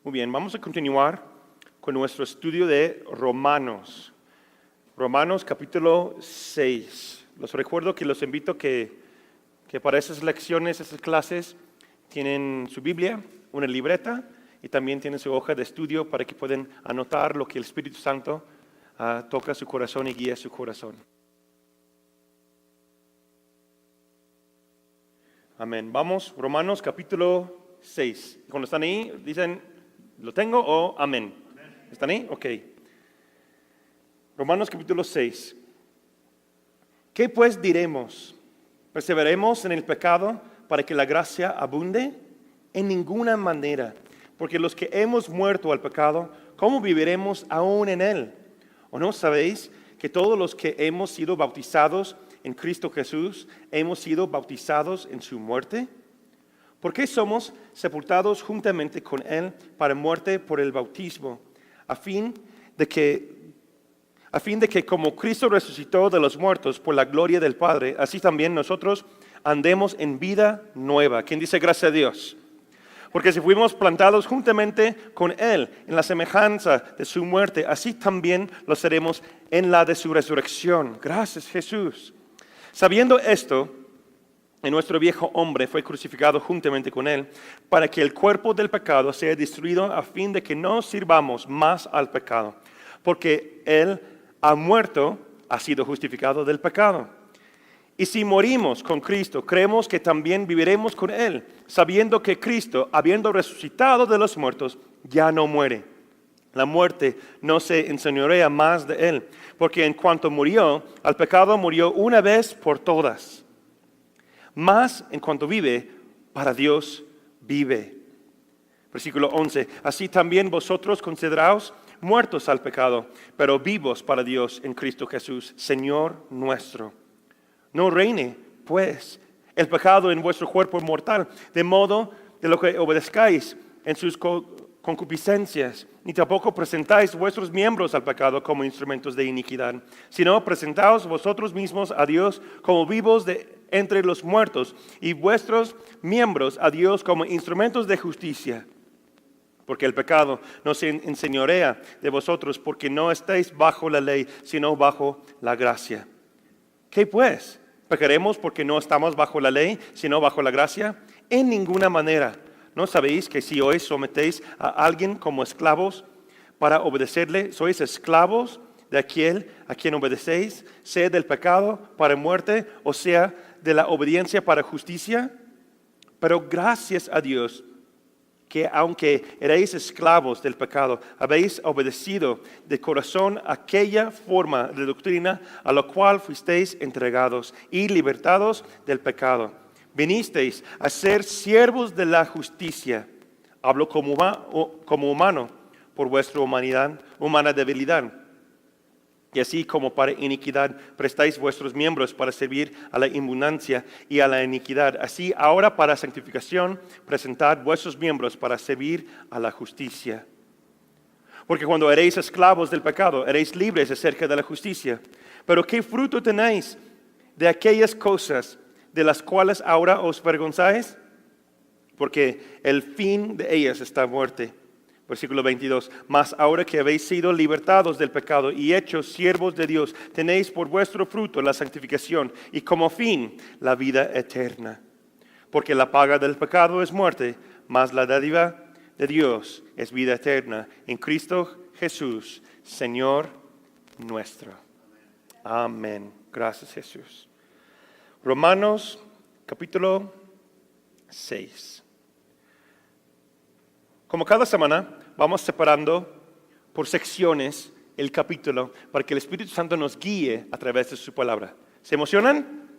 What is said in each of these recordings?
Muy bien, vamos a continuar con nuestro estudio de Romanos. Romanos capítulo 6. Los recuerdo que los invito que para esas lecciones, esas clases, tienen su Biblia, una libreta y también tienen su hoja de estudio para que puedan anotar lo que el Espíritu Santo toca su corazón y guía su corazón. Amén. Vamos, Romanos capítulo 6. Cuando están ahí, dicen, ¿lo tengo o amén? ¿Están ahí? Ok. Romanos capítulo 6. ¿Qué pues diremos? ¿Perseveremos en el pecado para que la gracia abunde? En ninguna manera, porque los que hemos muerto al pecado, ¿cómo viviremos aún en él? ¿O no sabéis que todos los que hemos sido bautizados en Cristo Jesús, hemos sido bautizados en su muerte? ¿Por qué somos sepultados juntamente con él para muerte por el bautismo? A fin de que como Cristo resucitó de los muertos por la gloria del Padre, así también nosotros andemos en vida nueva. ¿Quién dice gracias a Dios? Porque si fuimos plantados juntamente con él en la semejanza de su muerte, así también lo seremos en la de su resurrección. Gracias, Jesús. Sabiendo esto, nuestro viejo hombre fue crucificado juntamente con él, para que el cuerpo del pecado sea destruido, a fin de que no sirvamos más al pecado. Porque él ha muerto, ha sido justificado del pecado. Y si morimos con Cristo, creemos que también viviremos con él, sabiendo que Cristo, habiendo resucitado de los muertos, ya no muere. La muerte no se enseñorea más de él, porque en cuanto murió, al pecado murió una vez por todas. Mas en cuanto vive, para Dios vive. Versículo 11. Así también vosotros consideraos muertos al pecado, pero vivos para Dios en Cristo Jesús, Señor nuestro. No reine, pues, el pecado en vuestro cuerpo mortal, de modo de lo que obedezcáis en sus concupiscencias, ni tampoco presentáis vuestros miembros al pecado como instrumentos de iniquidad, sino presentaos vosotros mismos a Dios como vivos de entre los muertos, y vuestros miembros a Dios como instrumentos de justicia. Porque el pecado no se enseñorea de vosotros, porque no estáis bajo la ley, sino bajo la gracia. ¿Qué pues? ¿Pecaremos porque no estamos bajo la ley, sino bajo la gracia? En ninguna manera. ¿No sabéis que si hoy sometéis a alguien como esclavos para obedecerle, sois esclavos de aquel a quien obedecéis, sea del pecado para muerte, o sea de la obediencia para justicia? Pero gracias a Dios, que aunque erais esclavos del pecado, habéis obedecido de corazón aquella forma de doctrina a la cual fuisteis entregados y libertados del pecado. Vinisteis a ser siervos de la justicia. Hablo como humano por vuestra humana debilidad. Y así como para iniquidad prestáis vuestros miembros para servir a la inmundancia y a la iniquidad, así ahora para santificación presentad vuestros miembros para servir a la justicia. Porque cuando eréis esclavos del pecado, eréis libres acerca de la justicia. Pero ¿qué fruto tenéis de aquellas cosas de las cuales ahora os avergonzáis? Porque el fin de ellas está muerte. Versículo 22. Mas ahora que habéis sido libertados del pecado y hechos siervos de Dios, tenéis por vuestro fruto la santificación y como fin la vida eterna. Porque la paga del pecado es muerte, mas la dádiva de Dios es vida eterna en Cristo Jesús, Señor nuestro. Amén. Gracias, Jesús. Romanos capítulo 6. Como cada semana, vamos separando por secciones el capítulo para que el Espíritu Santo nos guíe a través de su palabra. ¿Se emocionan?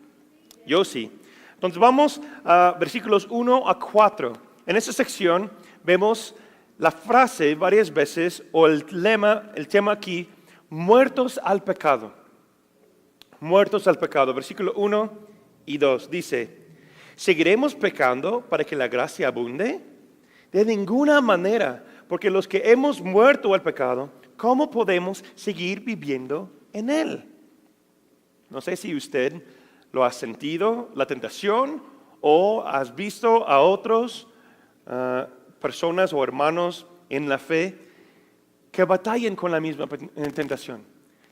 Yo sí. Entonces vamos a versículos 1 a 4. En esta sección vemos la frase varias veces o el tema aquí, muertos al pecado. Muertos al pecado. Versículo 1 y 2 dice, ¿seguiremos pecando para que la gracia abunde? De ninguna manera, porque los que hemos muerto al pecado, ¿cómo podemos seguir viviendo en él? No sé si usted lo ha sentido, la tentación, o has visto a otros personas o hermanos en la fe que batallen con la misma tentación,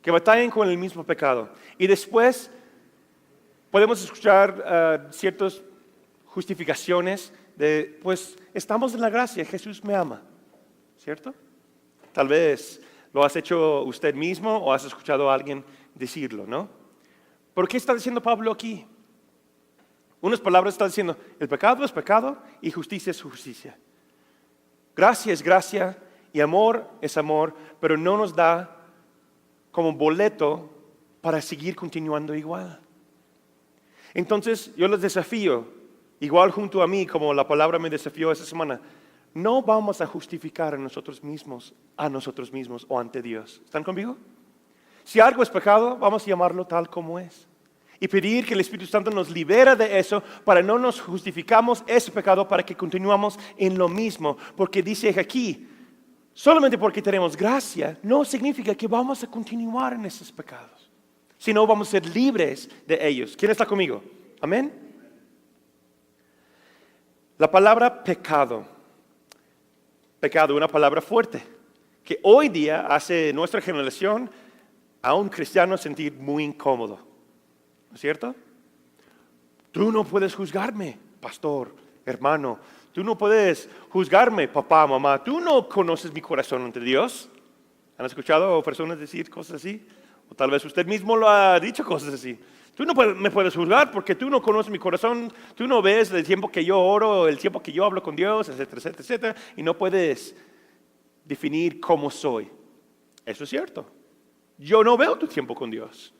que batallen con el mismo pecado. Y después podemos escuchar ciertas justificaciones de, pues, estamos en la gracia, Jesús me ama, ¿cierto? Tal vez lo has hecho usted mismo o has escuchado a alguien decirlo, ¿no? ¿Por qué está diciendo Pablo aquí? Unas palabras está diciendo, el pecado es pecado y justicia es justicia. Gracia es gracia y amor es amor, pero no nos da como boleto para seguir continuando igual. Entonces yo les desafío, igual junto a mí, como la palabra me desafió esta semana, no vamos a justificar a nosotros mismos o ante Dios. ¿Están conmigo? Si algo es pecado, vamos a llamarlo tal como es. Y pedir que el Espíritu Santo nos libera de eso para no nos justificamos ese pecado para que continuamos en lo mismo. Porque dice aquí, solamente porque tenemos gracia, no significa que vamos a continuar en esos pecados. Sino vamos a ser libres de ellos. ¿Quién está conmigo? Amén. La palabra pecado, una palabra fuerte, que hoy día hace nuestra generación a un cristiano sentir muy incómodo. ¿No es cierto? Tú no puedes juzgarme, pastor, hermano. Tú no puedes juzgarme, papá, mamá. Tú no conoces mi corazón ante Dios. ¿Han escuchado personas decir cosas así? O tal vez usted mismo lo ha dicho cosas así. Tú no me puedes juzgar porque tú no conoces mi corazón. Tú no ves el tiempo que yo oro, el tiempo que yo hablo con Dios, etcétera, etcétera, etcétera. Y no puedes definir cómo soy. Eso es cierto. Yo no veo tu tiempo con Dios.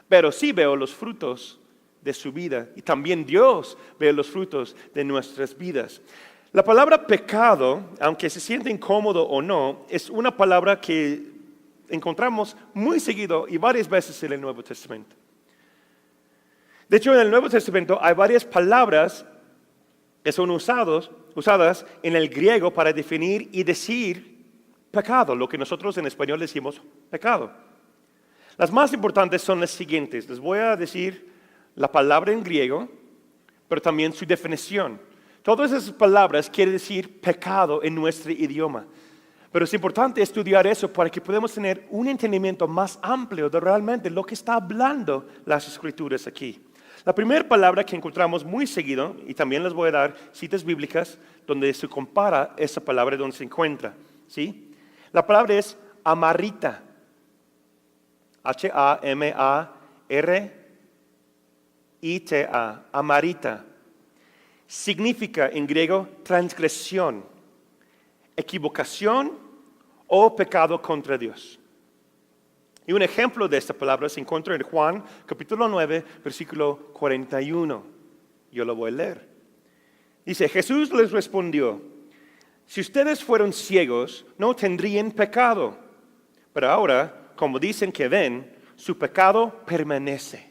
Pero sí veo los frutos de su vida y también Dios ve los frutos de nuestras vidas. La palabra pecado, aunque se siente incómodo o no, es una palabra que encontramos muy seguido y varias veces en el Nuevo Testamento. De hecho, en el Nuevo Testamento hay varias palabras que son usadas en el griego para definir y decir pecado, lo que nosotros en español decimos pecado. Las más importantes son las siguientes. Les voy a decir la palabra en griego, pero también su definición. Todas esas palabras quieren decir pecado en nuestro idioma. Pero es importante estudiar eso para que podamos tener un entendimiento más amplio de realmente lo que está hablando las Escrituras aquí. La primera palabra que encontramos muy seguido, y también les voy a dar citas bíblicas donde se compara esa palabra donde se encuentra. ¿Sí? La palabra es amarita. H-A-M-A-R-I-T-A, amarita. Significa en griego transgresión, equivocación o pecado contra Dios. Y un ejemplo de esta palabra se encuentra en Juan capítulo 9, versículo 41. Yo lo voy a leer. Dice, Jesús les respondió, si ustedes fueron ciegos, no tendrían pecado, pero ahora como dicen que ven, su pecado permanece.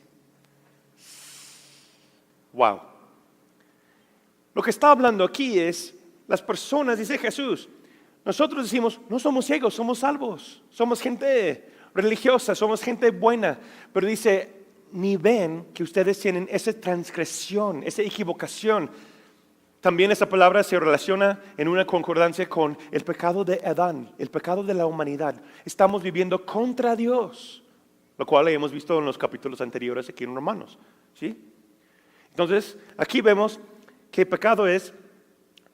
Wow. Lo que está hablando aquí es, las personas, dice Jesús, nosotros decimos, no somos ciegos, somos salvos, somos gente religiosa, somos gente buena, pero dice, ni ven que ustedes tienen esa transgresión, esa equivocación. También esa palabra se relaciona en una concordancia con el pecado de Adán, el pecado de la humanidad. Estamos viviendo contra Dios, lo cual hemos visto en los capítulos anteriores aquí en Romanos. ¿Sí? Entonces, aquí vemos que pecado es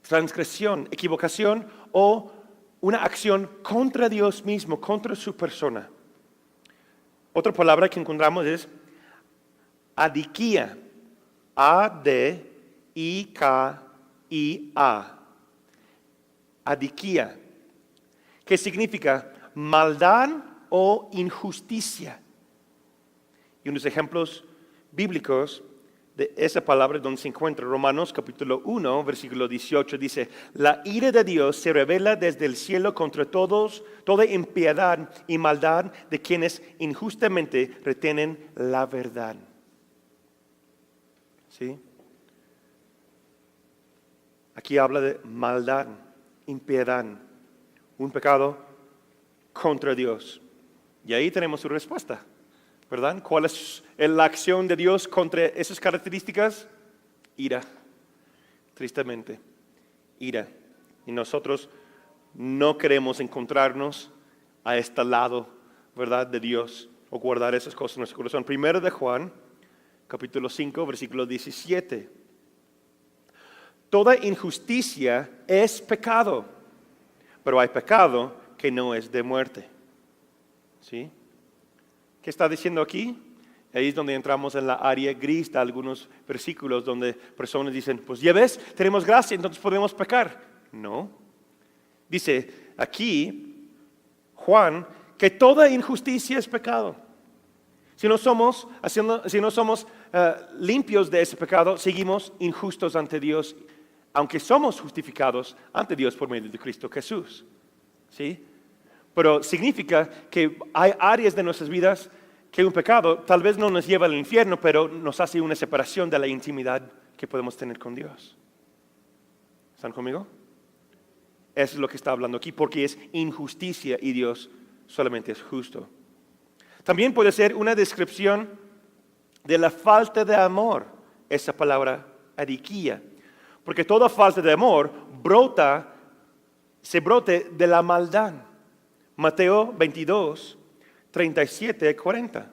transgresión, equivocación o una acción contra Dios mismo, contra su persona. Otra palabra que encontramos es adikia, A-D-I-K-I-A, adikia, que significa maldad o injusticia. Y unos ejemplos bíblicos de esa palabra donde se encuentra Romanos capítulo 1, versículo 18, dice, la ira de Dios se revela desde el cielo contra toda impiedad y maldad de quienes injustamente retienen la verdad. ¿Sí? Aquí habla de maldad, impiedad, un pecado contra Dios. Y ahí tenemos su respuesta, ¿verdad? ¿Cuál es la acción de Dios contra esas características? Ira, tristemente, ira. Y nosotros no queremos encontrarnos a este lado, ¿verdad?, de Dios o guardar esas cosas en nuestro corazón. Primero de Juan, capítulo 5, versículo 17. Toda injusticia es pecado, pero hay pecado que no es de muerte. ¿Sí? ¿Qué está diciendo aquí? Ahí es donde entramos en la área gris de algunos versículos donde personas dicen, pues ya ves, tenemos gracia, entonces podemos pecar. No. Dice aquí Juan que toda injusticia es pecado. Si no somos limpios de ese pecado, seguimos injustos ante Dios, aunque somos justificados ante Dios por medio de Cristo Jesús. ¿Sí? Pero significa que hay áreas de nuestras vidas que un pecado tal vez no nos lleva al infierno, pero nos hace una separación de la intimidad que podemos tener con Dios. ¿Están conmigo? Eso es lo que está hablando aquí, porque es injusticia y Dios solamente es justo. También puede ser una descripción de la falta de amor, esa palabra adiquía, porque toda falta de amor se brote de la maldad. Mateo 22, 37, 40.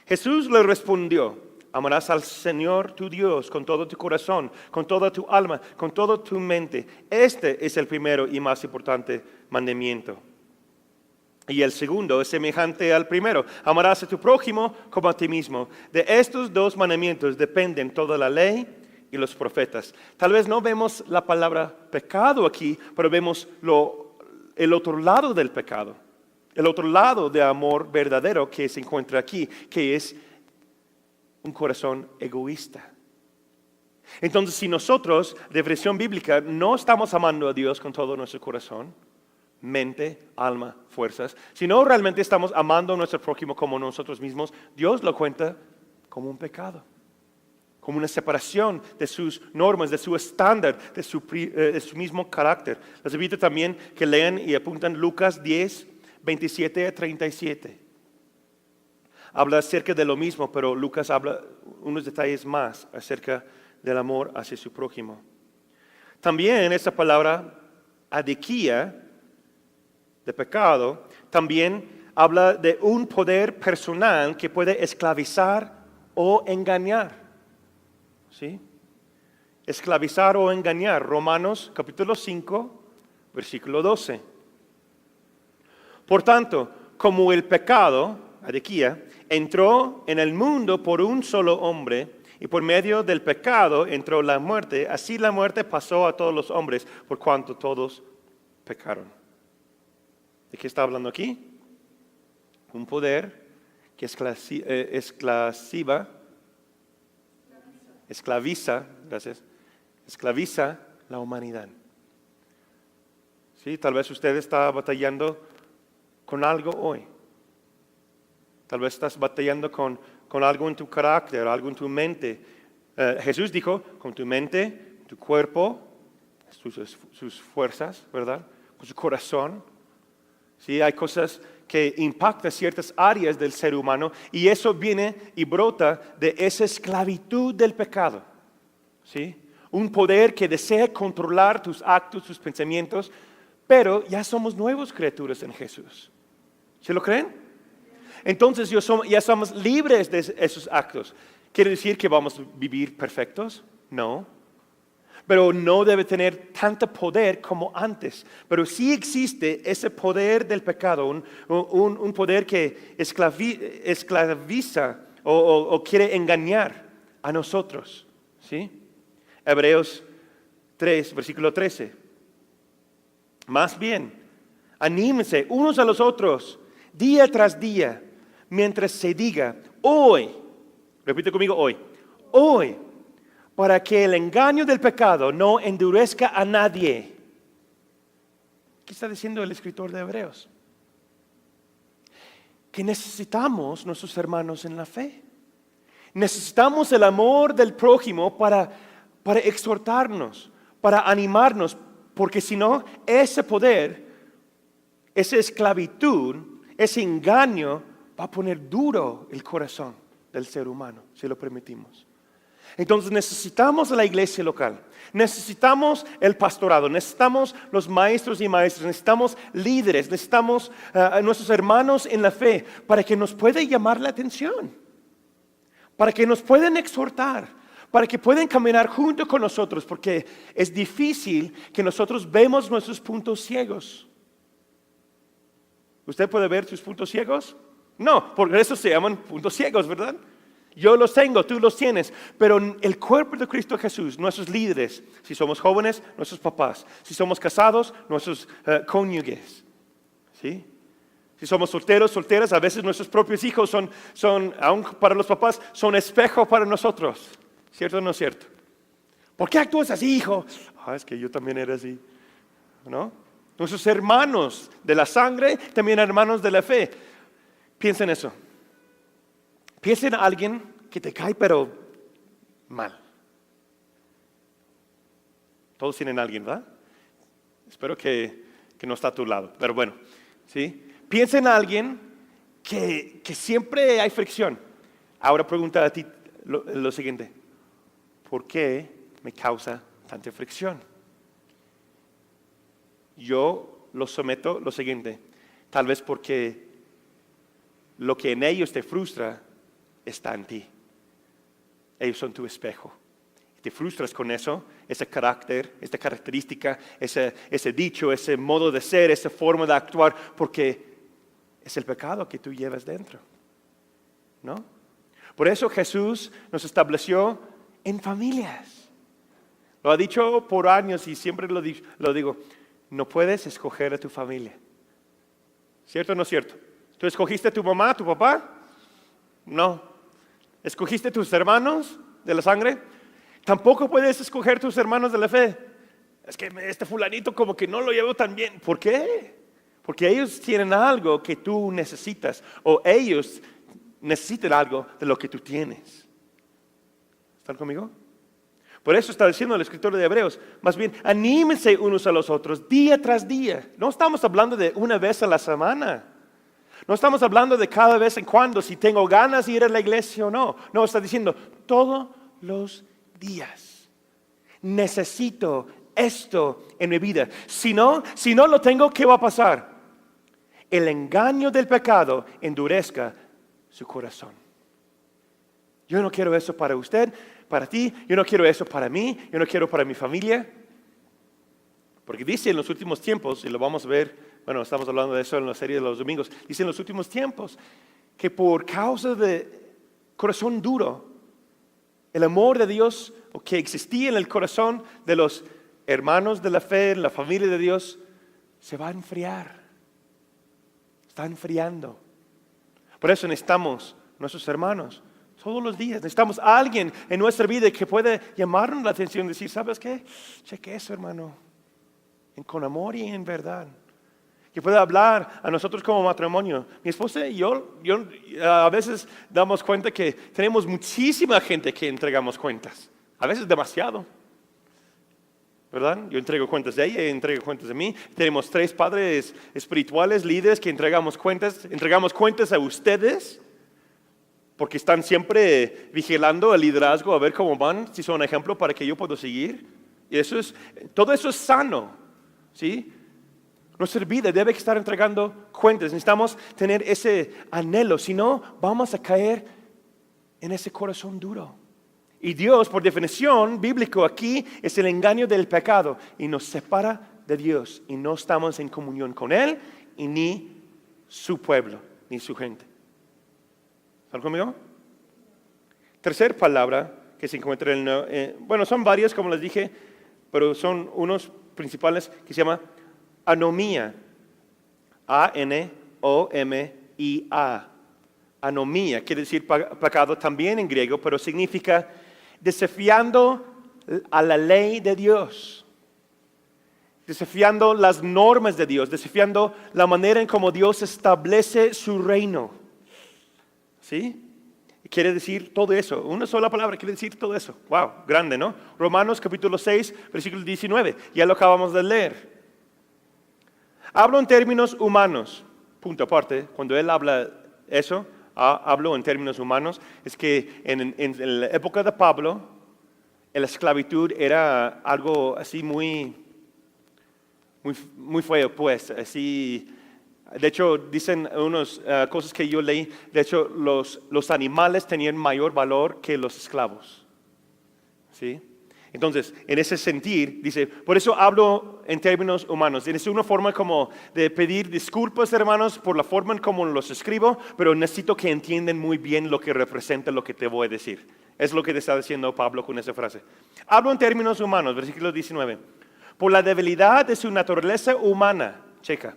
Jesús le respondió, amarás al Señor tu Dios con todo tu corazón, con toda tu alma, con toda tu mente. Este es el primero y más importante mandamiento. Y el segundo es semejante al primero, amarás a tu prójimo como a ti mismo. De estos dos mandamientos dependen toda la ley y los profetas. Tal vez no vemos la palabra pecado aquí, pero vemos el otro lado del pecado, el otro lado de amor verdadero que se encuentra aquí, que es un corazón egoísta. Entonces, si nosotros, de versión bíblica, no estamos amando a Dios con todo nuestro corazón, mente, alma, fuerzas, si no realmente estamos amando a nuestro prójimo como nosotros mismos, Dios lo cuenta como un pecado, como una separación de sus normas, de su estándar, de su mismo carácter. Les invito también que lean y apuntan Lucas 10, 27 a 37. Habla acerca de lo mismo, pero Lucas habla unos detalles más acerca del amor hacia su prójimo. También esa palabra adiquía, de pecado, también habla de un poder personal que puede esclavizar o engañar. ¿Sí? Esclavizar o engañar. Romanos capítulo 5, versículo 12. Por tanto, como el pecado, adiquía, entró en el mundo por un solo hombre, y por medio del pecado entró la muerte, así la muerte pasó a todos los hombres, por cuanto todos pecaron. ¿De qué está hablando aquí? Un poder que esclaviza la humanidad. ¿Sí? Tal vez usted está batallando con algo hoy. Tal vez estás batallando con algo en tu carácter, algo en tu mente. Jesús dijo, con tu mente, tu cuerpo, sus fuerzas, ¿verdad? Con su corazón. Sí, hay cosas que impactan ciertas áreas del ser humano y eso viene y brota de esa esclavitud del pecado. ¿Sí? Un poder que desea controlar tus actos, tus pensamientos, pero ya somos nuevas criaturas en Jesús. ¿Se lo creen? Entonces ya somos libres de esos actos. ¿Quiere decir que vamos a vivir perfectos? No. Pero no debe tener tanto poder como antes. Pero sí existe ese poder del pecado, un poder que esclaviza o quiere engañar a nosotros. ¿Sí? Hebreos 3, versículo 13. Más bien, anímense unos a los otros, día tras día, mientras se diga, hoy, repite conmigo, hoy, para que el engaño del pecado no endurezca a nadie. ¿Qué está diciendo el escritor de Hebreos? Que necesitamos nuestros hermanos en la fe. Necesitamos el amor del prójimo para exhortarnos, para animarnos, porque si no, ese poder, esa esclavitud, ese engaño va a poner duro el corazón del ser humano, si lo permitimos. Entonces necesitamos la iglesia local, necesitamos el pastorado, necesitamos los maestros y maestras, necesitamos líderes, necesitamos a nuestros hermanos en la fe para que nos puedan llamar la atención, para que nos puedan exhortar, para que puedan caminar junto con nosotros, porque es difícil que nosotros vemos nuestros puntos ciegos. ¿Usted puede ver sus puntos ciegos? No, por eso se llaman puntos ciegos, ¿verdad? Yo los tengo, tú los tienes, pero el cuerpo de Cristo Jesús, nuestros líderes, si somos jóvenes, nuestros papás, si somos casados, nuestros cónyuges, ¿sí? Si somos solteros, solteras, a veces nuestros propios hijos son, aun para los papás, son espejo para nosotros, ¿cierto o no es cierto? ¿Por qué actúas así, hijo? Es que yo también era así, ¿no? Nuestros hermanos de la sangre, también hermanos de la fe, piensa en eso. Piensa en alguien que te cae pero mal. Todos tienen a alguien, ¿verdad? Espero que no está a tu lado, pero bueno, ¿sí? Piensa en alguien que siempre hay fricción. Ahora pregunta a ti lo siguiente. ¿Por qué me causa tanta fricción? Yo lo someto lo siguiente. Tal vez porque lo que en ellos te frustra está en ti. Ellos son tu espejo. Te frustras con eso, ese carácter, esta característica, ese dicho, ese modo de ser, esa forma de actuar, porque es el pecado que tú llevas dentro, ¿no? Por eso Jesús nos estableció en familias. Lo ha dicho por años y siempre lo digo. No puedes escoger a tu familia. ¿Cierto o no es cierto? ¿Tú escogiste a tu mamá, a tu papá? No. ¿Escogiste a tus hermanos de la sangre? Tampoco puedes escoger tus hermanos de la fe. Es que este fulanito como que no lo llevo tan bien. ¿Por qué? Porque ellos tienen algo que tú necesitas, o ellos necesitan algo de lo que tú tienes. ¿Están conmigo? Por eso está diciendo el escritor de Hebreos, más bien, anímense unos a los otros día tras día. No estamos hablando de una vez a la semana. No estamos hablando de cada vez en cuando, si tengo ganas de ir a la iglesia o no. No, está diciendo todos los días. Necesito esto en mi vida. Si no lo tengo, ¿qué va a pasar? El engaño del pecado endurezca su corazón. Yo no quiero eso para usted, para ti. Yo no quiero eso para mí. Yo no quiero para mi familia. Porque dice en los últimos tiempos, y lo vamos a ver, bueno, estamos hablando de eso en la serie de los domingos, dice en los últimos tiempos que por causa de corazón duro, el amor de Dios que existía en el corazón de los hermanos de la fe, la familia de Dios, se va a enfriar. Está enfriando. Por eso necesitamos nuestros hermanos todos los días. Necesitamos a alguien en nuestra vida que pueda llamarnos la atención y decir, ¿sabes qué? Cheque eso, hermano. Con amor y en verdad. Que pueda hablar a nosotros como matrimonio. Mi esposa y yo a veces damos cuenta que tenemos muchísima gente que entregamos cuentas. A veces demasiado. ¿Verdad? Yo entrego cuentas de ella, ella entrega cuentas de mí. Tenemos 3 padres espirituales, líderes que entregamos cuentas. Entregamos cuentas a ustedes porque están siempre vigilando el liderazgo a ver cómo van, si son ejemplo para que yo pueda seguir. Y todo eso es sano, ¿sí? Nuestra vida debe estar entregando cuentas. Necesitamos tener ese anhelo, si no vamos a caer en ese corazón duro. Y Dios, por definición bíblico aquí, es el engaño del pecado y nos separa de Dios y no estamos en comunión con Él y ni su pueblo, ni su gente. ¿Están conmigo? Tercer palabra que se encuentra bueno, son varias como les dije, pero son unos principales que se llama anomía. A-N-O-M-I-A. Anomía quiere decir pecado también en griego, pero significa desafiando a la ley de Dios, desafiando las normas de Dios, desafiando la manera en cómo Dios establece su reino. ¿Sí? Quiere decir todo eso. Una sola palabra quiere decir todo eso. Wow, grande, ¿no? Romanos capítulo 6, versículo 19. Ya lo acabamos de leer. Hablo en términos humanos. Punto aparte. Cuando él habla eso, hablo en términos humanos. Es que en la época de Pablo, la esclavitud era algo así muy feo, pues, así. De hecho, dicen unas cosas que yo leí, de hecho, los animales tenían mayor valor que los esclavos, ¿sí? Entonces, en ese sentir, dice, por eso hablo en términos humanos. Es una forma como de pedir disculpas, hermanos, por la forma en cómo los escribo, pero necesito que entiendan muy bien lo que representa lo que te voy a decir. Es lo que te está diciendo Pablo con esa frase. Hablo en términos humanos, versículo 19. Por la debilidad de su naturaleza humana, checa.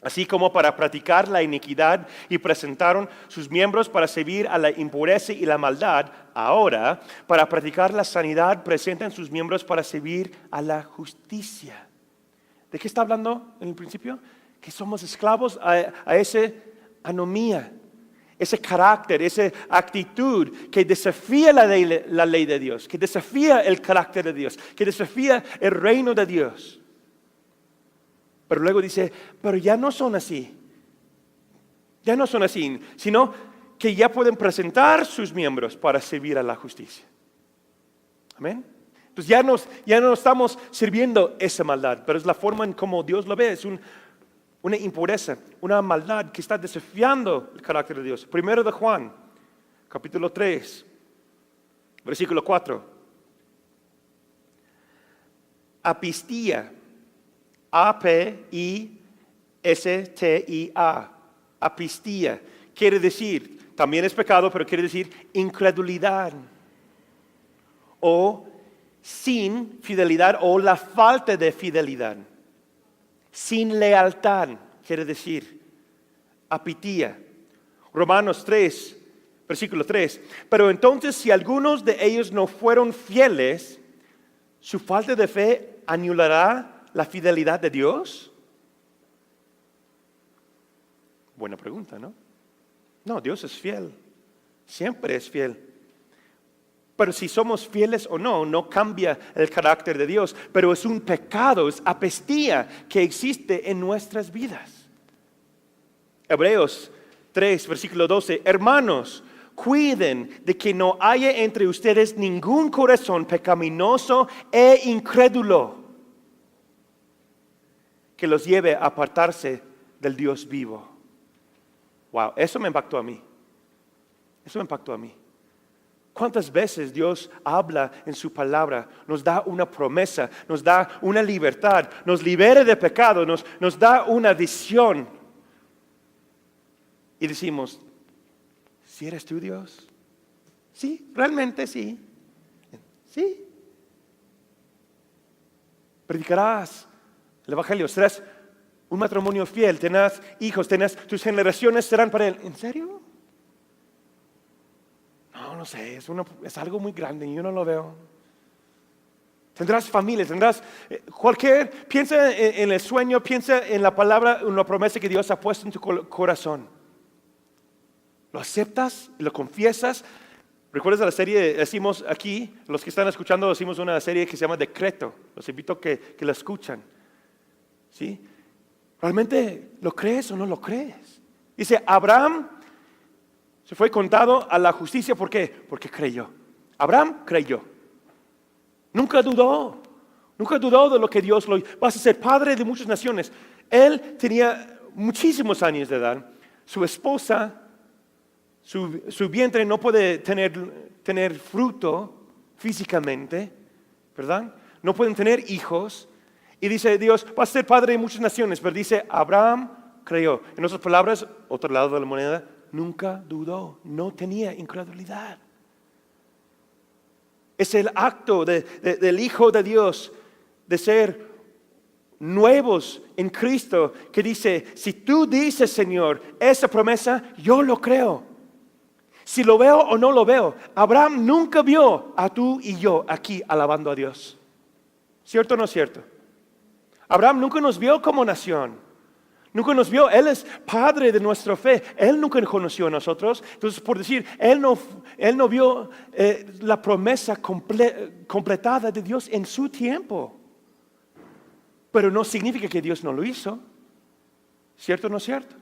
Así como para practicar la iniquidad y presentaron sus miembros para servir a la impureza y la maldad, ahora para practicar la sanidad presentan sus miembros para servir a la justicia. ¿De qué está hablando en el principio? Que somos esclavos a esa anomía, ese carácter, esa actitud que desafía la ley de Dios, que desafía el carácter de Dios, que desafía el reino de Dios. Pero luego dice, pero ya no son así. Ya no son así, sino que ya pueden presentar sus miembros para servir a la justicia. Amén. Entonces ya no estamos sirviendo esa maldad, pero es la forma en cómo Dios lo ve. Es una impureza, una maldad que está desafiando el carácter de Dios. Primero de Juan, capítulo 3, versículo 4. Apistía. A-P-I-S-T-I-A, apistía, quiere decir, también es pecado, pero quiere decir incredulidad, o sin fidelidad, o la falta de fidelidad, sin lealtad, quiere decir, apatía. Romanos 3, versículo 3, pero entonces si algunos de ellos no fueron fieles, ¿su falta de fe anulará la fidelidad de Dios? Buena pregunta, ¿no? No, Dios es fiel, siempre es fiel. Pero si somos fieles o no, no cambia el carácter de Dios. Pero es un pecado, es apestía que existe en nuestras vidas. Hebreos 3, versículo 12. Hermanos, cuiden de que no haya entre ustedes ningún corazón pecaminoso e incrédulo que los lleve a apartarse del Dios vivo. Wow, eso me impactó a mí. Eso me impactó a mí. ¿Cuántas veces Dios habla en su palabra? Nos da una promesa, nos da una libertad, nos libera de pecado, nos da una visión. Y decimos, ¿sí eres tú Dios? Sí, realmente sí. Sí. Predicarás el Evangelio, serás un matrimonio fiel, tendrás hijos, tus generaciones serán para Él. ¿En serio? No sé, es algo muy grande y yo no lo veo. Tendrás familia, tendrás piensa en el sueño, piensa en la palabra, en la promesa que Dios ha puesto en tu corazón. ¿Lo aceptas? ¿Lo confiesas? ¿Recuerdas la serie? Decimos aquí, los que están escuchando, decimos una serie que se llama Decreto. Los invito a que la escuchan. ¿Sí? ¿Realmente lo crees o no lo crees? Dice, Abraham se fue contado a la justicia, ¿por qué? Porque creyó. Abraham creyó. Nunca dudó de lo que Dios lo hizo. Vas a ser padre de muchas naciones. Él tenía muchísimos años de edad. Su esposa, su vientre no puede tener fruto físicamente, ¿verdad? No pueden tener hijos. Y dice Dios, vas a ser padre de muchas naciones, pero dice, Abraham creyó. En otras palabras, otro lado de la moneda, nunca dudó, no tenía incredulidad. Es el acto del Hijo de Dios de ser nuevos en Cristo, que dice, si tú dices, Señor, esa promesa, yo lo creo. Si lo veo o no lo veo. Abraham nunca vio a tú y yo aquí alabando a Dios. ¿Cierto o no cierto? Abraham nunca nos vio como nación. Nunca nos vio, Él es padre de nuestra fe. Él nunca nos conoció a nosotros. Entonces, por decir, Él no vio la promesa completada de Dios en su tiempo. Pero no significa que Dios no lo hizo. ¿Cierto o no cierto?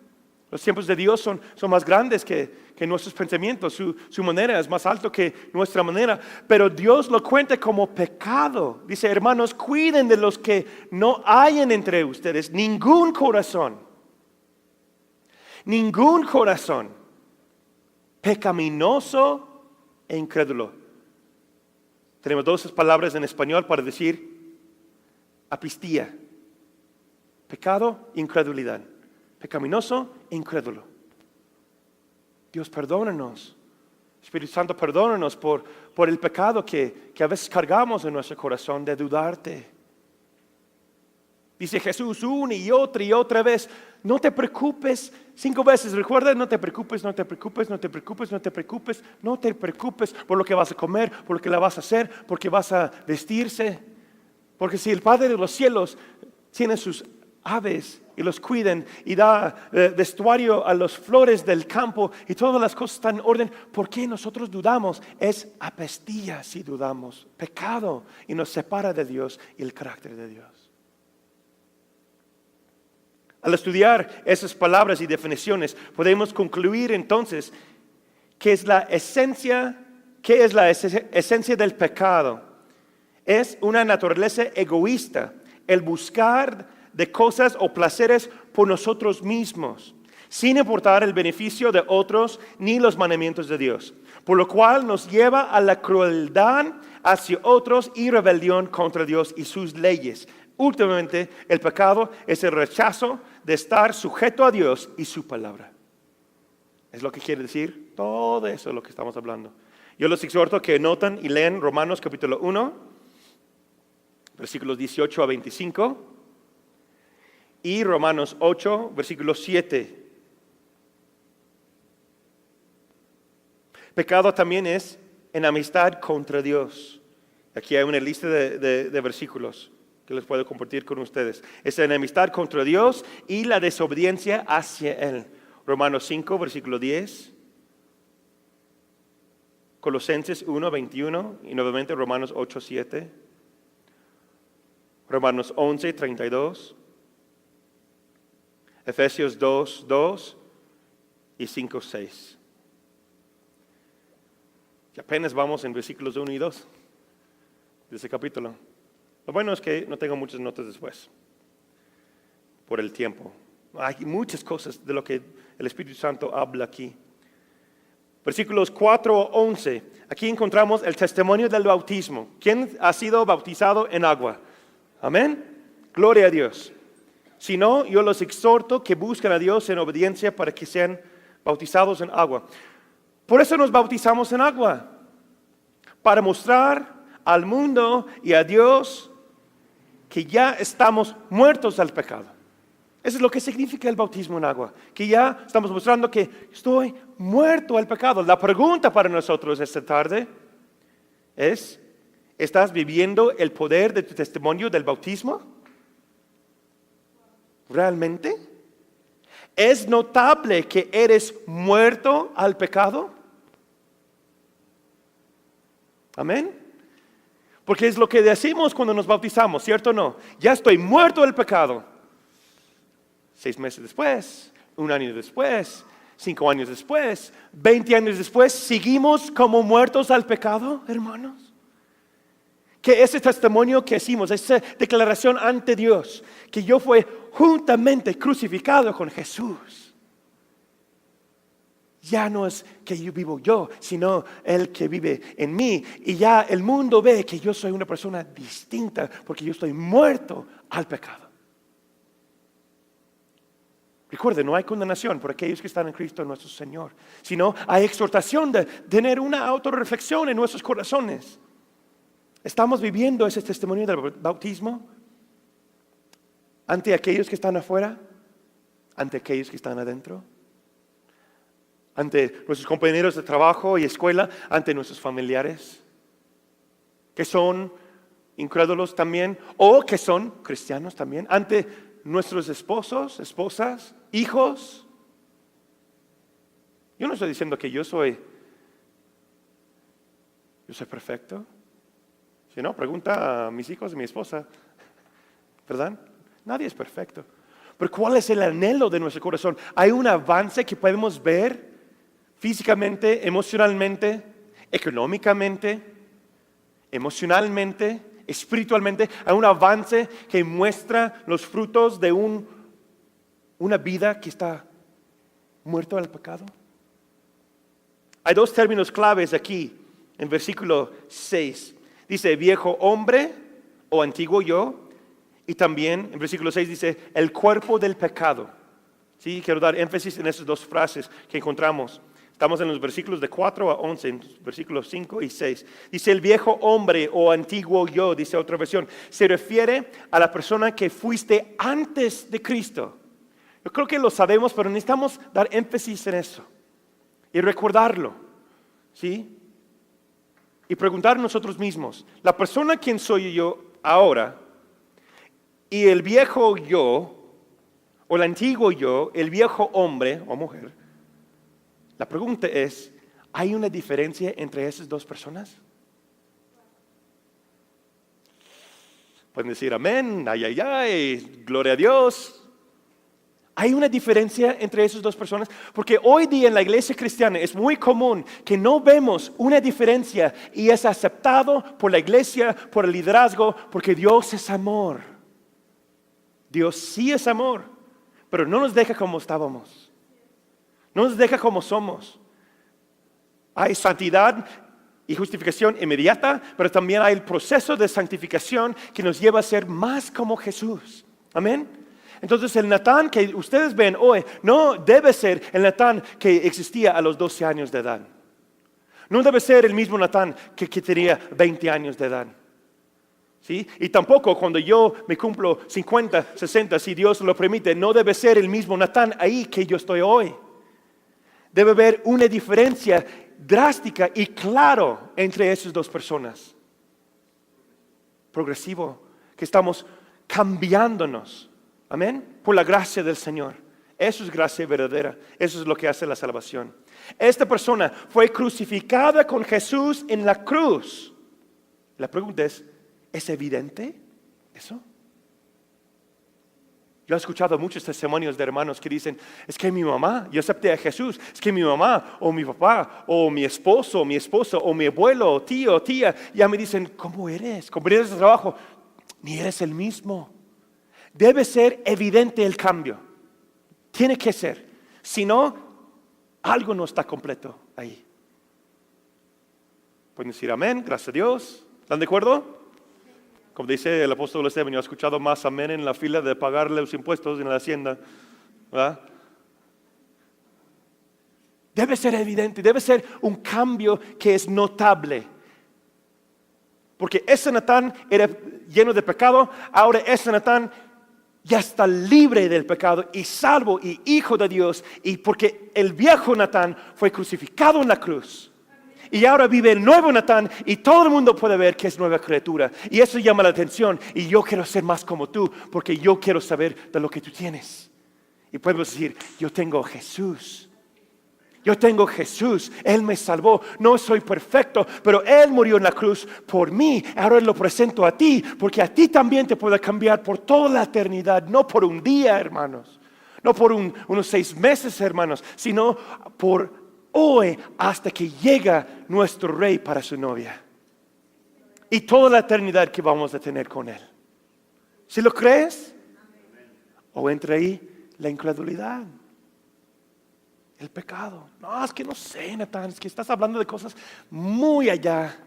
Los tiempos de Dios son más grandes que nuestros pensamientos. Su manera es más alto que nuestra manera. Pero Dios lo cuenta como pecado. Dice, hermanos, cuiden de los que no hayan entre ustedes ningún corazón pecaminoso e incrédulo. Tenemos dos palabras en español para decir apistía. Pecado, incredulidad. Pecaminoso e incrédulo. Dios, perdónanos. Espíritu Santo, perdónanos por el pecado que a veces cargamos en nuestro corazón de dudarte. Dice Jesús una y otra vez, no te preocupes, 5 veces, recuerda, no te preocupes por lo que vas a comer, por lo que la vas a hacer, por qué vas a vestirse. Porque si el Padre de los cielos tiene sus aves y los cuiden y da vestuario a las flores del campo y todas las cosas están en orden, ¿por qué nosotros dudamos? Es apestía si dudamos, pecado, y nos separa de Dios y el carácter de Dios. Al estudiar esas palabras y definiciones, podemos concluir entonces que es la esencia del pecado. Es una naturaleza egoísta, el buscar de cosas o placeres por nosotros mismos, sin importar el beneficio de otros ni los mandamientos de Dios, por lo cual nos lleva a la crueldad hacia otros y rebelión contra Dios y sus leyes. Últimamente, el pecado es el rechazo de estar sujeto a Dios y su palabra. Es lo que quiere decir todo eso de lo que estamos hablando. Yo los exhorto a que noten y lean Romanos capítulo 1, versículos 18 a 25, y Romanos 8, versículo 7. Pecado también es enemistad contra Dios. Aquí hay una lista de versículos que les puedo compartir con ustedes. Es la enemistad contra Dios y la desobediencia hacia Él. Romanos 5, versículo 10. Colosenses 1, 21. Y nuevamente Romanos 8, 7. Romanos 11, 32. Efesios 2, 2 y 5, 6. Y apenas vamos en versículos 1 y 2 de ese capítulo. Lo bueno es que no tengo muchas notas después, por el tiempo. Hay muchas cosas de lo que el Espíritu Santo habla aquí. Versículos 4 a 11. Aquí encontramos el testimonio del bautismo. ¿Quién ha sido bautizado en agua? Amén. Gloria a Dios. Si no, yo los exhorto que busquen a Dios en obediencia para que sean bautizados en agua. Por eso nos bautizamos en agua. Para mostrar al mundo y a Dios que ya estamos muertos al pecado. Eso es lo que significa el bautismo en agua. Que ya estamos mostrando que estoy muerto al pecado. La pregunta para nosotros esta tarde es, ¿estás viviendo el poder de tu testimonio del bautismo? ¿Realmente? ¿Es notable que eres muerto al pecado? Amén. Porque es lo que decimos cuando nos bautizamos, ¿cierto o no? Ya estoy muerto del pecado. 6 meses después, 1 año después, 5 años después, 20 años después, ¿seguimos como muertos al pecado, hermanos? Que ese testimonio que hicimos, esa declaración ante Dios, que yo fui juntamente crucificado con Jesús. Ya no es que yo vivo yo, sino Él que vive en mí. Y ya el mundo ve que yo soy una persona distinta porque yo estoy muerto al pecado. Recuerden, no hay condenación por aquellos que están en Cristo nuestro Señor, sino hay exhortación de tener una autorreflexión en nuestros corazones. ¿Estamos viviendo ese testimonio del bautismo ante aquellos que están afuera, ante aquellos que están adentro? Ante nuestros compañeros de trabajo y escuela, ante nuestros familiares, que son incrédulos también, o que son cristianos también, ante nuestros esposos, esposas, hijos. Yo no estoy diciendo que yo soy perfecto. Si no, pregunta a mis hijos y mi esposa, ¿verdad? Nadie es perfecto. Pero ¿cuál es el anhelo de nuestro corazón? Hay un avance que podemos ver físicamente, emocionalmente, económicamente, emocionalmente, espiritualmente. Hay un avance que muestra los frutos de una vida que está muerta al pecado. Hay dos términos claves aquí en versículo 6. Dice viejo hombre o antiguo yo. Y también en versículo 6 dice el cuerpo del pecado. Sí, quiero dar énfasis en esas dos frases que encontramos. Estamos en los versículos de 4 a 11, en versículos 5 y 6. Dice el viejo hombre o antiguo yo, dice otra versión. Se refiere a la persona que fuiste antes de Cristo. Yo creo que lo sabemos, pero necesitamos dar énfasis en eso. Y recordarlo. ¿Sí? Y preguntar nosotros mismos. La persona quien soy yo ahora y el viejo yo, o el antiguo yo, el viejo hombre o mujer, la pregunta es, ¿hay una diferencia entre esas dos personas? Pueden decir amén, ay, ay, ay, gloria a Dios. ¿Hay una diferencia entre esas dos personas? Porque hoy día en la iglesia cristiana es muy común que no vemos una diferencia y es aceptado por la iglesia, por el liderazgo, porque Dios es amor. Dios sí es amor, pero no nos deja como estábamos. No nos deja como somos. Hay santidad y justificación inmediata, pero también hay el proceso de santificación que nos lleva a ser más como Jesús. Amén. Entonces el Natán que ustedes ven hoy no debe ser el Natán que existía a los 12 años de edad. No debe ser el mismo Natán que tenía 20 años de edad. ¿Sí? Y tampoco cuando yo me cumplo 50, 60, si Dios lo permite, no debe ser el mismo Natán ahí que yo estoy hoy. Debe haber una diferencia drástica y claro entre esas dos personas. Progresivo, que estamos cambiándonos. Amén. Por la gracia del Señor. Eso es gracia verdadera. Eso es lo que hace la salvación. Esta persona fue crucificada con Jesús en la cruz. La pregunta ¿es evidente eso? Yo he escuchado muchos testimonios de hermanos que dicen, es que mi mamá, yo acepté a Jesús, es que mi mamá o mi papá o mi esposo o mi esposa o mi abuelo o tío o tía, ya me dicen, ¿cómo eres? Compañeros de trabajo, ni eres el mismo. Debe ser evidente el cambio. Tiene que ser. Si no, algo no está completo ahí. Pueden decir amén, gracias a Dios. ¿Están de acuerdo? Como dice el apóstol Esteban, yo he escuchado más amén en la fila de pagarle los impuestos en la hacienda. ¿Verdad? Debe ser evidente, debe ser un cambio que es notable. Porque ese Natán era lleno de pecado, ahora ese Natán ya está libre del pecado y salvo y hijo de Dios. Y porque el viejo Natán fue crucificado en la cruz. Y ahora vive el nuevo Natán y todo el mundo puede ver que es nueva criatura. Y eso llama la atención. Y yo quiero ser más como tú porque yo quiero saber de lo que tú tienes. Y podemos decir, yo tengo Jesús. Yo tengo Jesús, Él me salvó, no soy perfecto, pero Él murió en la cruz por mí. Ahora lo presento a ti, porque a ti también te puede cambiar por toda la eternidad, no por un día, hermanos, no por unos 6 meses, hermanos, sino por hoy hasta que llega nuestro Rey para su novia. Y toda la eternidad que vamos a tener con Él. ¿Sí lo crees? ¿O entra ahí la incredulidad? El pecado. No, es que no sé, Natán, es que estás hablando de cosas muy allá.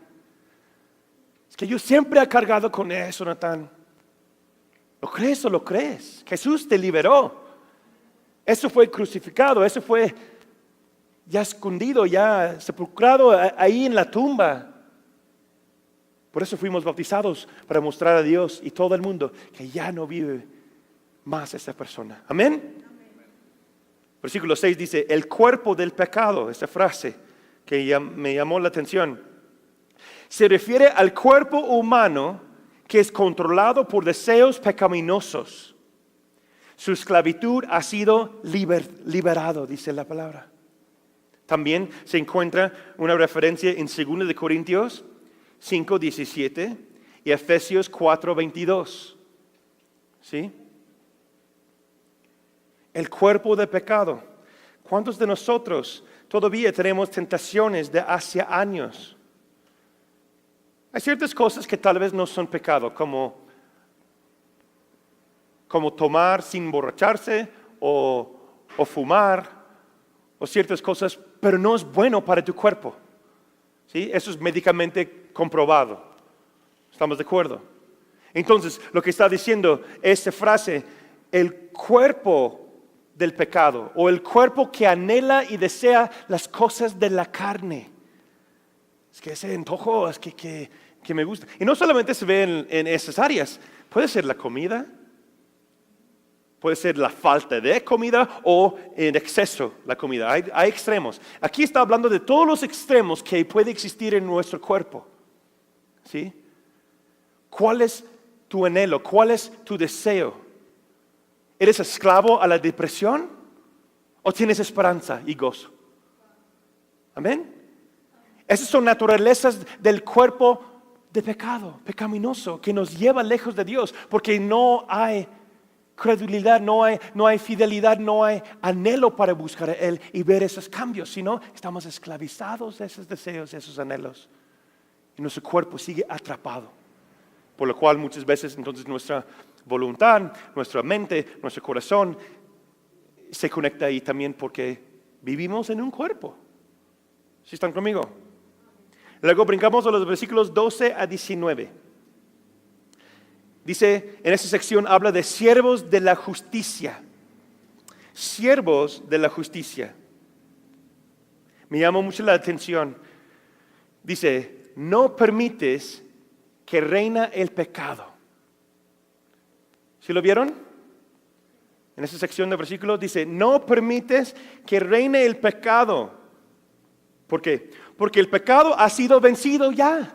Es que yo siempre he cargado con eso, Natán. ¿Lo crees o lo crees? Jesús te liberó. Eso fue crucificado, eso fue ya escondido, ya sepulcrado ahí en la tumba. Por eso fuimos bautizados, para mostrar a Dios y todo el mundo que ya no vive más esa persona. Amén. Versículo 6 dice, el cuerpo del pecado, esta frase que me llamó la atención, se refiere al cuerpo humano que es controlado por deseos pecaminosos. Su esclavitud ha sido liberado, dice la palabra. También se encuentra una referencia en 2 de Corintios 5:17 y Efesios 4:22. ¿Sí? el cuerpo de pecado. ¿Cuántos de nosotros todavía tenemos tentaciones de hace años? Hay ciertas cosas que tal vez no son pecado, como tomar sin emborracharse o fumar o ciertas cosas, pero no es bueno para tu cuerpo. ¿Sí? Eso es médicamente comprobado. ¿Estamos de acuerdo? Entonces, lo que está diciendo esta frase, el cuerpo del pecado o el cuerpo que anhela y desea las cosas de la carne. Es que ese antojo es que me gusta. Y no solamente se ve en esas áreas, puede ser la comida, puede ser la falta de comida o en exceso la comida. Hay extremos. Aquí está hablando de todos los extremos que puede existir en nuestro cuerpo. ¿Sí? ¿Cuál es tu anhelo? ¿Cuál es tu deseo? ¿Eres esclavo a la depresión o tienes esperanza y gozo? Amén. Esas son naturalezas del cuerpo de pecado, pecaminoso, que nos lleva lejos de Dios, porque no hay credulidad, no hay fidelidad, no hay anhelo para buscar a Él y ver esos cambios, sino estamos esclavizados de esos deseos, de esos anhelos. Y nuestro cuerpo sigue atrapado, por lo cual muchas veces entonces nuestra voluntad, nuestra mente, nuestro corazón se conecta ahí también porque vivimos en un cuerpo. ¿Sí están conmigo? Luego brincamos a los versículos 12 a 19. Dice, en esta sección habla de siervos de la justicia. Siervos de la justicia. Me llamó mucho la atención. Dice, no permites que reina el pecado. ¿Sí lo vieron? En esa sección de versículos dice, no permites que reine el pecado. ¿Por qué? Porque el pecado ha sido vencido ya.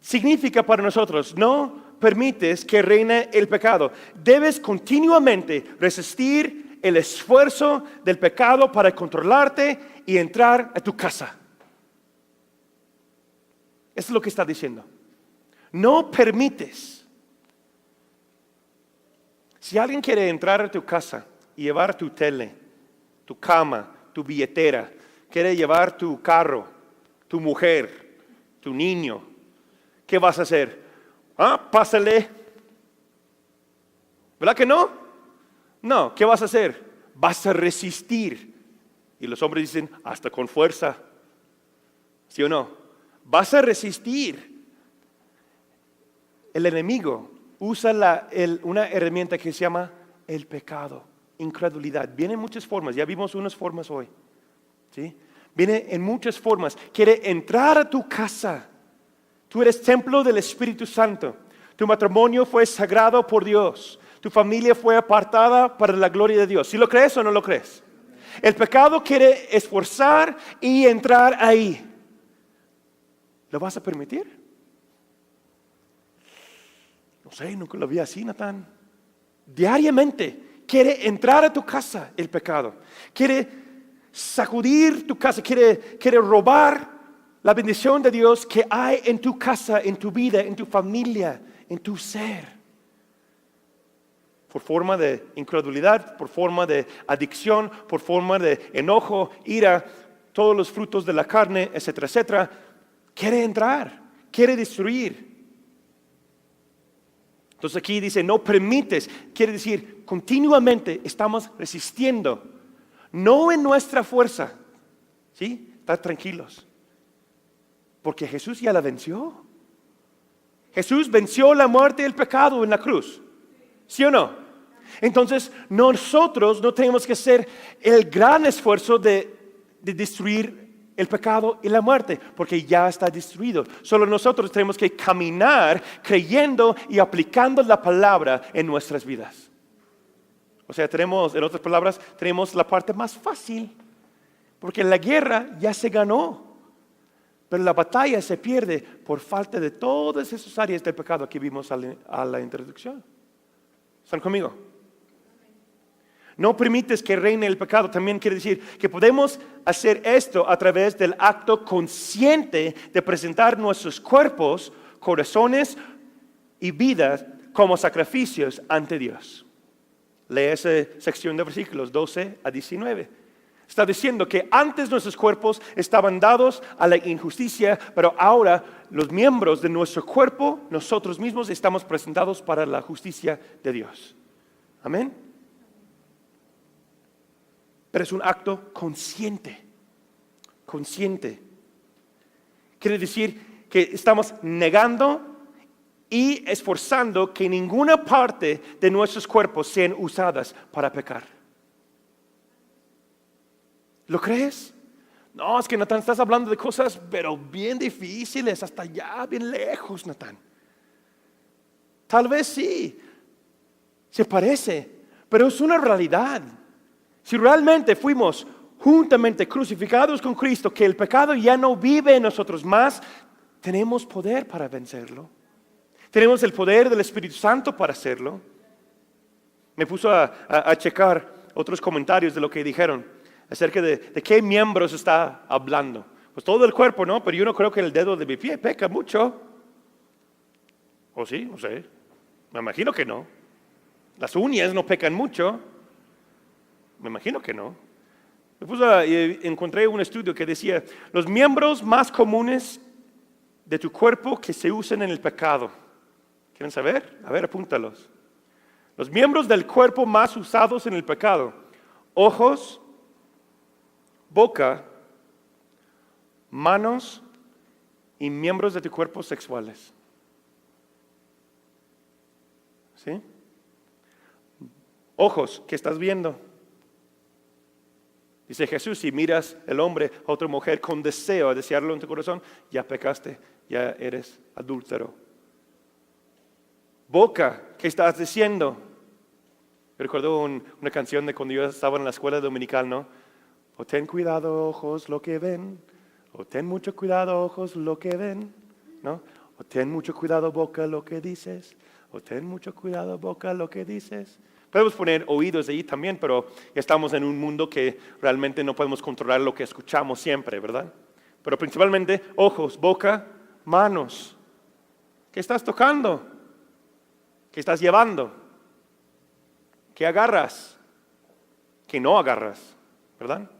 Significa para nosotros, no permites que reine el pecado. Debes continuamente resistir el esfuerzo del pecado para controlarte y entrar a tu casa. Eso es lo que está diciendo. No permites. Si alguien quiere entrar a tu casa y llevar tu tele, tu cama, tu billetera, quiere llevar tu carro, tu mujer, tu niño, ¿qué vas a hacer? Pásale. ¿Verdad que no? No, ¿qué vas a hacer? Vas a resistir. Y los hombres dicen, hasta con fuerza. ¿Sí o no? Vas a resistir. El enemigo usa una herramienta que se llama el pecado, incredulidad. Viene en muchas formas, ya vimos unas formas hoy. ¿Sí? Viene en muchas formas. Quiere entrar a tu casa. Tú eres templo del Espíritu Santo. Tu matrimonio fue sagrado por Dios. Tu familia fue apartada para la gloria de Dios. ¿Sí lo crees o no lo crees? El pecado quiere esforzar y entrar ahí. ¿Lo vas a permitir? No sé, nunca lo vi así, Natán. Diariamente quiere entrar a tu casa el pecado. Quiere sacudir tu casa, quiere robar la bendición de Dios que hay en tu casa, en tu vida, en tu familia, en tu ser. Por forma de incredulidad, por forma de adicción, por forma de enojo, ira, todos los frutos de la carne, etcétera, etcétera. Quiere entrar, quiere destruir. Entonces aquí dice, no permites, quiere decir, continuamente estamos resistiendo, no en nuestra fuerza, ¿sí? Están tranquilos, porque Jesús ya la venció. Jesús venció la muerte y el pecado en la cruz, ¿sí o no? Entonces nosotros no tenemos que hacer el gran esfuerzo de destruir el pecado y la muerte, porque ya está destruido. Solo nosotros tenemos que caminar creyendo y aplicando la palabra en nuestras vidas. O sea, tenemos, en otras palabras, tenemos la parte más fácil, porque la guerra ya se ganó, pero la batalla se pierde por falta de todas esas áreas del pecado que vimos a la introducción. ¿Están conmigo? No permites que reine el pecado. También quiere decir que podemos hacer esto a través del acto consciente de presentar nuestros cuerpos, corazones y vidas como sacrificios ante Dios. Lee esa sección de versículos 12 a 19. Está diciendo que antes nuestros cuerpos estaban dados a la injusticia, pero ahora los miembros de nuestro cuerpo, nosotros mismos, estamos presentados para la justicia de Dios. Amén. Pero es un acto consciente. Consciente. Quiere decir que estamos negando y esforzando que ninguna parte de nuestros cuerpos sean usadas para pecar. ¿Lo crees? No, es que Natán, estás hablando de cosas pero bien difíciles, hasta allá, bien lejos, Natán. Tal vez sí, se parece, pero es una realidad. Si realmente fuimos juntamente crucificados con Cristo, que el pecado ya no vive en nosotros más, tenemos poder para vencerlo. Tenemos el poder del Espíritu Santo para hacerlo. Me puso a checar otros comentarios de lo que dijeron acerca de qué miembros está hablando. Pues todo el cuerpo, ¿no? Pero yo no creo que el dedo de mi pie peca mucho. ¿O sí? No sé. Me imagino que no. Las uñas no pecan mucho. Me imagino que no. Encontré un estudio que decía, los miembros más comunes de tu cuerpo que se usan en el pecado. ¿Quieren saber? A ver, apúntalos. Los miembros del cuerpo más usados en el pecado: ojos, boca, manos y miembros de tu cuerpo sexuales. ¿Sí? Ojos, ¿qué estás viendo? Dice Jesús, si miras el hombre a otra mujer con deseo, a desearlo en tu corazón, ya pecaste, ya eres adúltero. Boca, ¿qué estás diciendo? Yo recuerdo una canción de cuando yo estaba en la escuela dominical, ¿no? O ten cuidado ojos lo que ven, o ten mucho cuidado ojos lo que ven, ¿no? O ten mucho cuidado boca lo que dices, o ten mucho cuidado boca lo que dices. Podemos poner oídos ahí también, pero ya estamos en un mundo que realmente no podemos controlar lo que escuchamos siempre, ¿verdad? Pero principalmente ojos, boca, manos. ¿Qué estás tocando? ¿Qué estás llevando? ¿Qué agarras? ¿Qué no agarras? ¿Verdad?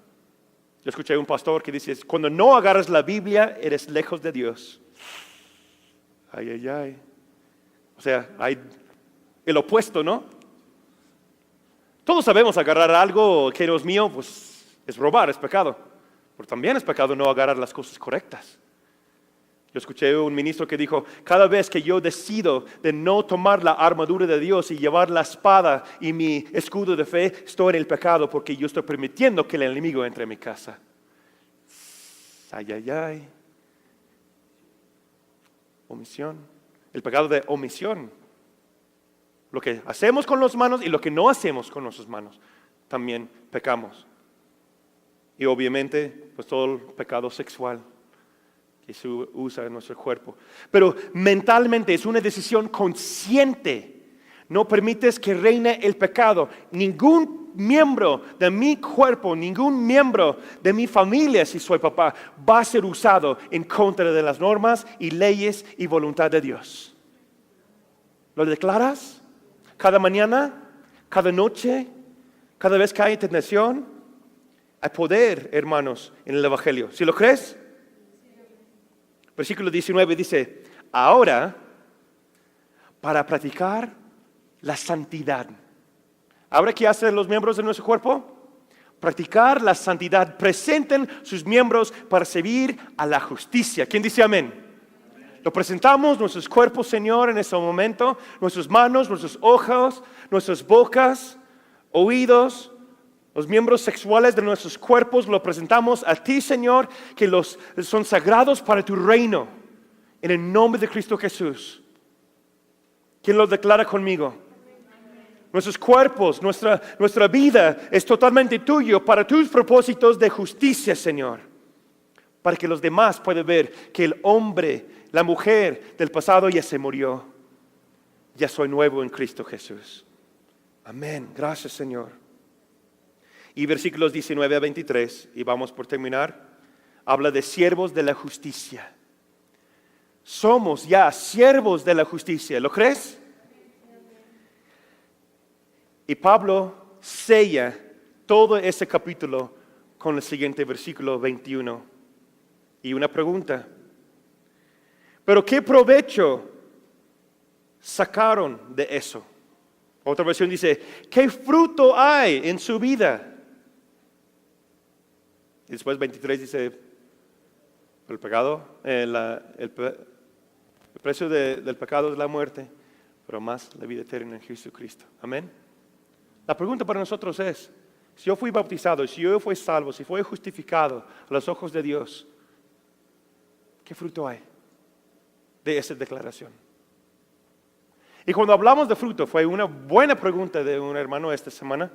Yo escuché a un pastor que dice, cuando no agarras la Biblia, eres lejos de Dios. Ay, ay, ay. O sea, hay el opuesto, ¿no? Todos sabemos agarrar algo que no es mío, pues es robar, es pecado. Pero también es pecado no agarrar las cosas correctas. Yo escuché a un ministro que dijo, cada vez que yo decido de no tomar la armadura de Dios y llevar la espada y mi escudo de fe, estoy en el pecado porque yo estoy permitiendo que el enemigo entre en mi casa. Ay, ay, ay. Omisión. El pecado de omisión. Lo que hacemos con las manos y lo que no hacemos con nuestras manos, también pecamos. Y obviamente, pues todo el pecado sexual que se usa en nuestro cuerpo. Pero mentalmente es una decisión consciente. No permites que reine el pecado. Ningún miembro de mi cuerpo, ningún miembro de mi familia, si soy papá, va a ser usado en contra de las normas y leyes y voluntad de Dios. ¿Lo declaras? Cada mañana, cada noche, cada vez que hay tentación, hay poder, hermanos, en el Evangelio. ¿Sí lo crees? Versículo 19 dice, ahora, para practicar la santidad. ¿Ahora qué hacen los miembros de nuestro cuerpo? Practicar la santidad. Presenten sus miembros para servir a la justicia. ¿Quién dice amén? Lo presentamos, nuestros cuerpos, Señor, en este momento, nuestras manos, nuestros ojos, nuestras bocas, oídos, los miembros sexuales de nuestros cuerpos, lo presentamos a ti, Señor, que son sagrados para tu reino, en el nombre de Cristo Jesús. ¿Quién lo declara conmigo? Nuestros cuerpos, nuestra vida es totalmente tuyo para tus propósitos de justicia, Señor. Para que los demás puedan ver que el hombre, la mujer del pasado ya se murió. Ya soy nuevo en Cristo Jesús. Amén. Gracias, Señor. Y versículos 19 a 23, y vamos por terminar, habla de siervos de la justicia. Somos ya siervos de la justicia, ¿lo crees? Y Pablo sella todo ese capítulo con el siguiente versículo 21. Y una pregunta. ¿Pero qué provecho sacaron de eso? Otra versión dice, ¿qué fruto hay en su vida? Y después 23 dice, el pecado, el precio del pecado es la muerte, pero más la vida eterna en Jesucristo. Amén. La pregunta para nosotros es, si yo fui bautizado, si yo fui salvo, si fui justificado a los ojos de Dios, ¿qué fruto hay de esa declaración? Y cuando hablamos de fruto, fue una buena pregunta de un hermano esta semana.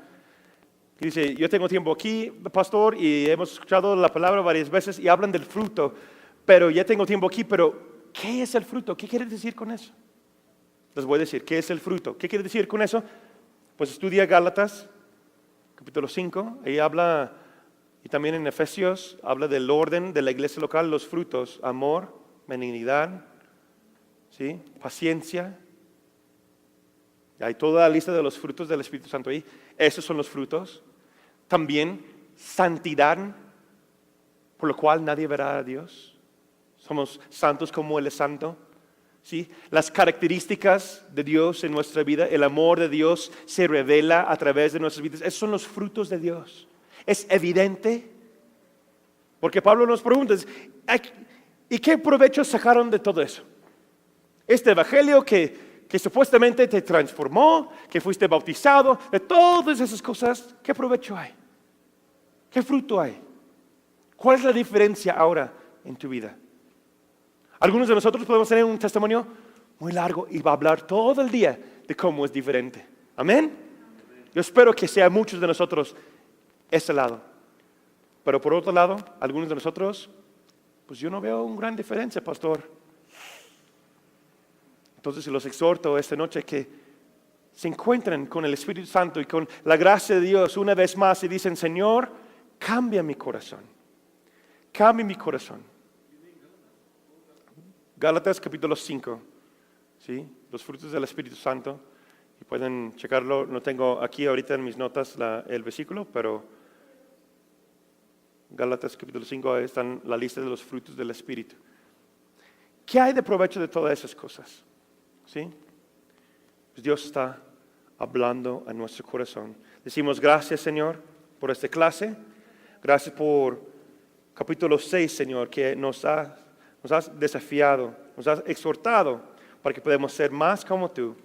Que dice, yo tengo tiempo aquí, pastor, y hemos escuchado la palabra varias veces y hablan del fruto, pero ya tengo tiempo aquí, pero ¿qué es el fruto? ¿Qué quiere decir con eso? Les voy a decir, ¿qué es el fruto? ¿Qué quiere decir con eso? Pues estudia Gálatas, capítulo 5, ahí habla, y también en Efesios, habla del orden de la iglesia local, los frutos, amor, benignidad, ¿sí? Paciencia. Hay toda la lista de los frutos del Espíritu Santo ahí. Esos son los frutos. También santidad, por lo cual nadie verá a Dios. Somos santos como Él es santo. ¿Sí? Las características de Dios en nuestra vida, el amor de Dios se revela a través de nuestras vidas. Esos son los frutos de Dios. Es evidente. Porque Pablo nos pregunta, ¿y qué provecho sacaron de todo eso? Este evangelio que supuestamente te transformó, que fuiste bautizado, de todas esas cosas, ¿qué provecho hay? ¿Qué fruto hay? ¿Cuál es la diferencia ahora en tu vida? Algunos de nosotros podemos tener un testimonio muy largo y va a hablar todo el día de cómo es diferente. ¿Amén? Yo espero que sea muchos de nosotros ese lado. Pero por otro lado, algunos de nosotros, pues yo no veo una gran diferencia, pastor. Entonces los exhorto esta noche que se encuentren con el Espíritu Santo y con la gracia de Dios una vez más y dicen, Señor, cambia mi corazón. Cambia mi corazón. Gálatas capítulo 5, ¿sí? Los frutos del Espíritu Santo. Y pueden checarlo, no tengo aquí ahorita en mis notas el versículo, pero Gálatas capítulo 5, ahí están la lista de los frutos del Espíritu. ¿Qué hay de provecho de todas esas cosas? ¿Sí? Pues Dios está hablando a nuestro corazón. Decimos gracias, Señor, por esta clase. Gracias por capítulo 6, Señor, que nos has desafiado, nos has exhortado para que podamos ser más como tú.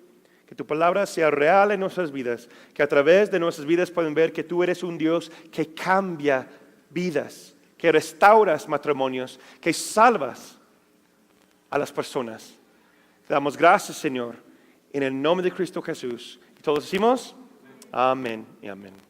Que tu palabra sea real en nuestras vidas. Que a través de nuestras vidas pueden ver que tú eres un Dios que cambia vidas, que restauras matrimonios, que salvas a las personas. Te damos gracias, Señor, en el nombre de Cristo Jesús. Y todos decimos, amén y amén.